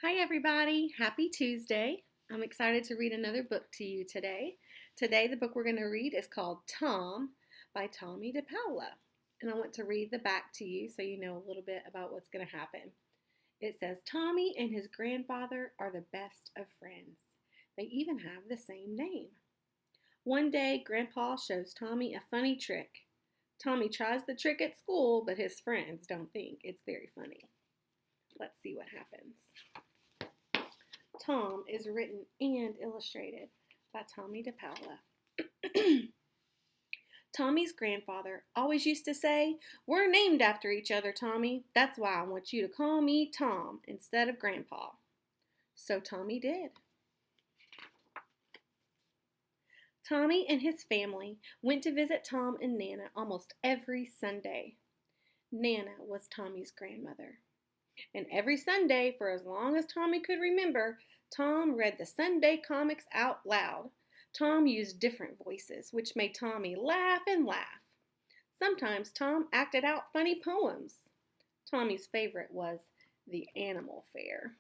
Hi, everybody. Happy Tuesday. I'm excited to read another book to you today. Today, the book we're going to read is called Tom by Tomie dePaola. And I want to read the back to you so you know a little bit about what's going to happen. It says, Tomie and his grandfather are the best of friends. They even have the same name. One day, Grandpa shows Tomie a funny trick. Tomie tries the trick at school, but his friends don't think it's very funny. Let's see what happens. Tom is written and illustrated by Tomie dePaola. Tommie's grandfather always used to say, "We're named after each other, Tomie. That's why I want you to call me Tom instead of Grandpa." So Tomie did. Tomie and his family went to visit Tom and Nana almost every Sunday. Nana was Tommie's grandmother. And every Sunday, for as long as Tomie could remember, Tom read the Sunday comics out loud. Tom used different voices, which made Tomie laugh and laugh. Sometimes Tom acted out funny poems. Tommie's favorite was the animal fair.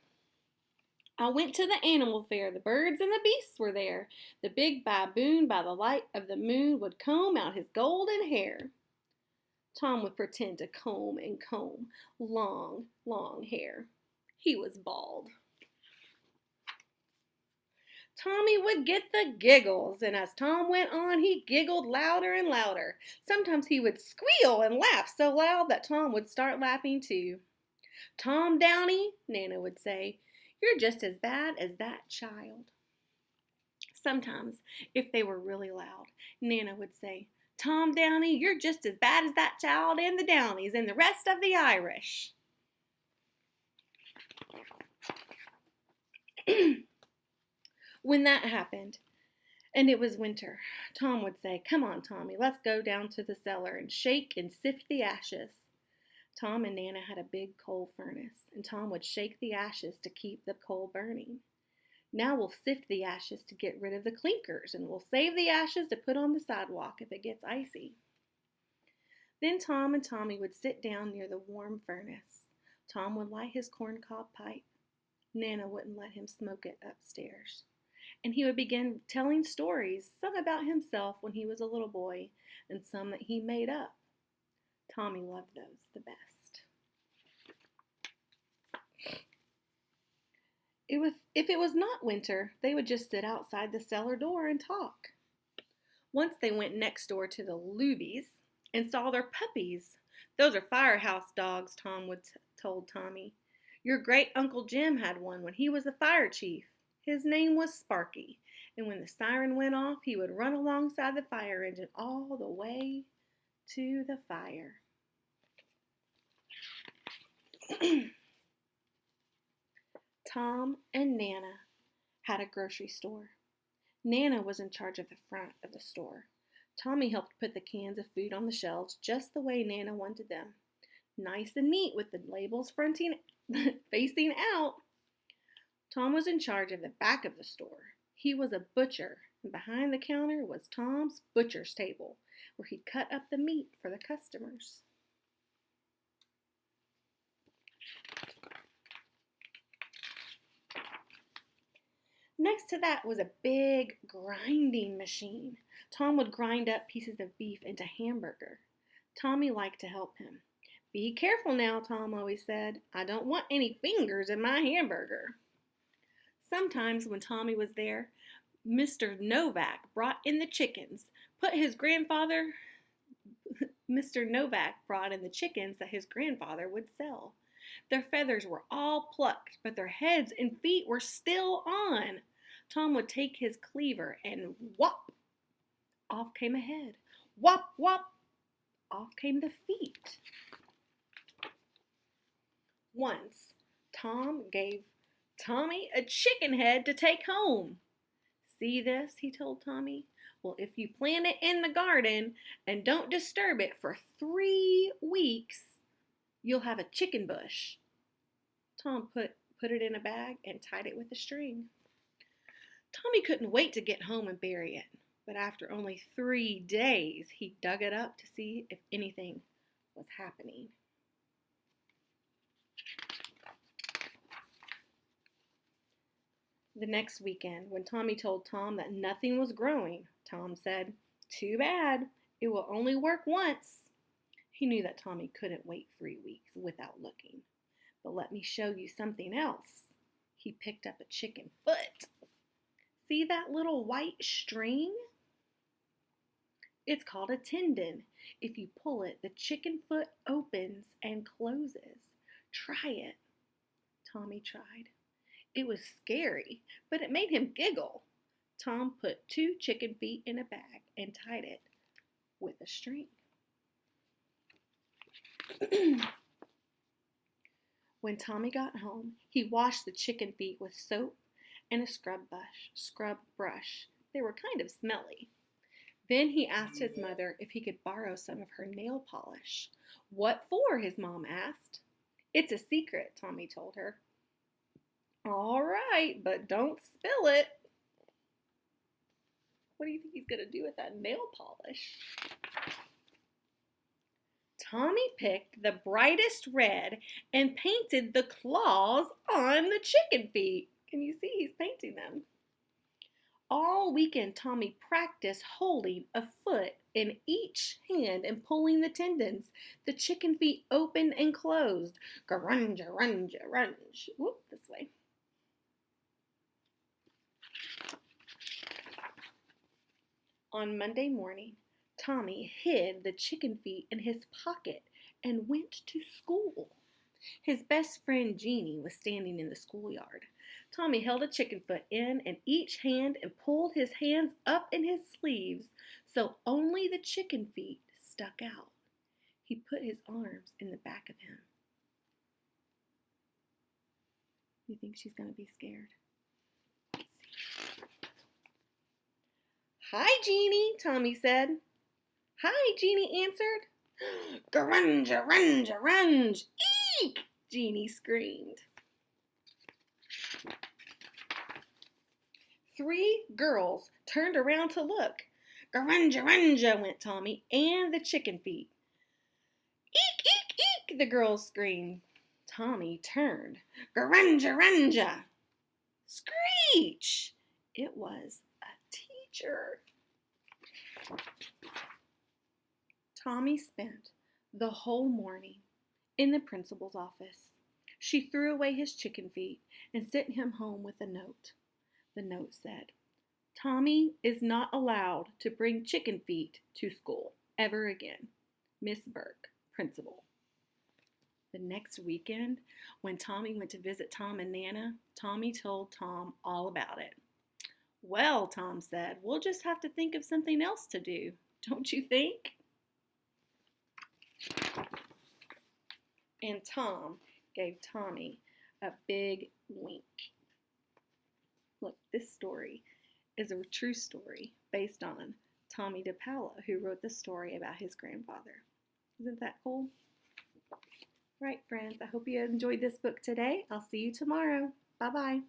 I went to the animal fair. The birds and the beasts were there. The big baboon by the light of the moon would comb out his golden hair. Tom would pretend to comb and comb long, long hair. He was bald. Tomie would get the giggles, and as Tom went on, he giggled louder and louder. Sometimes he would squeal and laugh so loud that Tom would start laughing too. "Tom Downey," Nana would say, "you're just as bad as that child." Sometimes, if they were really loud, Nana would say, "Tom Downey, you're just as bad as that child and the Downeys and the rest of the Irish." When that happened, and it was winter, Tom would say, "Come on, Tomie, let's go down to the cellar and shake and sift the ashes." Tom and Nana had a big coal furnace, and Tom would shake the ashes to keep the coal burning. "Now we'll sift the ashes to get rid of the clinkers, and we'll save the ashes to put on the sidewalk if it gets icy." Then Tom and Tomie would sit down near the warm furnace. Tom would light his corncob pipe. Nana wouldn't let him smoke it upstairs. And he would begin telling stories, some about himself when he was a little boy, and some that he made up. Tomie loved those the best. If it was not winter, they would just sit outside the cellar door and talk. Once they went next door to the Lubies and saw their puppies. "Those are firehouse dogs," Tom would told Tomie. "Your great Uncle Jim had one when he was a fire chief. His name was Sparky, and when the siren went off, he would run alongside the fire engine all the way to the fire." Tom and Nana had a grocery store. Nana was in charge of the front of the store. Tomie helped put the cans of food on the shelves just the way Nana wanted them. Nice and neat with the labels facing out. Tom was in charge of the back of the store. He was a butcher, and behind the counter was Tom's butcher's table, where he'd cut up the meat for the customers. Next to that was a big grinding machine. Tom would grind up pieces of beef into hamburger. Tomie liked to help him. "Be careful now," Tom always said. "I don't want any fingers in my hamburger." Sometimes when Tomie was there, Mr. Novak brought in the chickens. Mr. Novak brought in the chickens that his grandfather would sell. Their feathers were all plucked, but their heads and feet were still on. Tom would take his cleaver and whop, off came a head. Whop, whop, off came the feet. Once, Tom gave Tomie a chicken head to take home. "See this?" he told Tomie. "Well, if you plant it in the garden and don't disturb it for 3 weeks, you'll have a chicken bush." Tom put it in a bag and tied it with a string. Tomie couldn't wait to get home and bury it, but after only 3 days, he dug it up to see if anything was happening. The next weekend, when Tomie told Tom that nothing was growing, Tom said, "Too bad. It will only work once." He knew that Tomie couldn't wait 3 weeks without looking. "But let me show you something else." He picked up a chicken foot. "See that little white string? It's called a tendon. If you pull it, the chicken foot opens and closes. Try it." Tomie tried. It was scary, but it made him giggle. Tom put 2 chicken feet in a bag and tied it with a string. When Tomie got home, he washed the chicken feet with soap and a scrub brush. They were kind of smelly. Then he asked his mother if he could borrow some of her nail polish. "What for?" his mom asked. "It's a secret," Tomie told her. "All right, but don't spill it." What do you think he's going to do with that nail polish? Tomie picked the brightest red and painted the claws on the chicken feet. Can you see he's painting them? All weekend, Tomie practiced holding a foot in each hand and pulling the tendons. The chicken feet opened and closed. Grunge, runge, runge. Whoop, this way. On Monday morning, Tomie hid the chicken feet in his pocket and went to school. His best friend Jeannie was standing in the schoolyard. Tomie held a chicken foot in each hand and pulled his hands up in his sleeves so only the chicken feet stuck out. He put his arms in the back of him. You think she's going to be scared? "Hi, Jeannie," Tomie said. "Hi," Jeannie answered. "Grunge, runge, runge, eek!" Jeannie screamed. 3 girls turned around to look. "Grunge, runge," went Tomie and the chicken feet. "Eek, eek, eek," the girls screamed. Tomie turned. "Grunge, runge." Screech! It was a teacher. Tomie spent the whole morning in the principal's office. She threw away his chicken feet and sent him home with a note. The note said, "Tomie is not allowed to bring chicken feet to school ever again. Miss Burke, Principal." The next weekend, when Tomie went to visit Tom and Nana, Tomie told Tom all about it. "Well," Tom said, "we'll just have to think of something else to do, don't you think?" And Tom gave Tomie a big wink. Look, this story is a true story based on Tomie dePaola, who wrote the story about his grandfather. Isn't that cool? Right, friends, I hope you enjoyed this book today. I'll see you tomorrow. Bye-bye.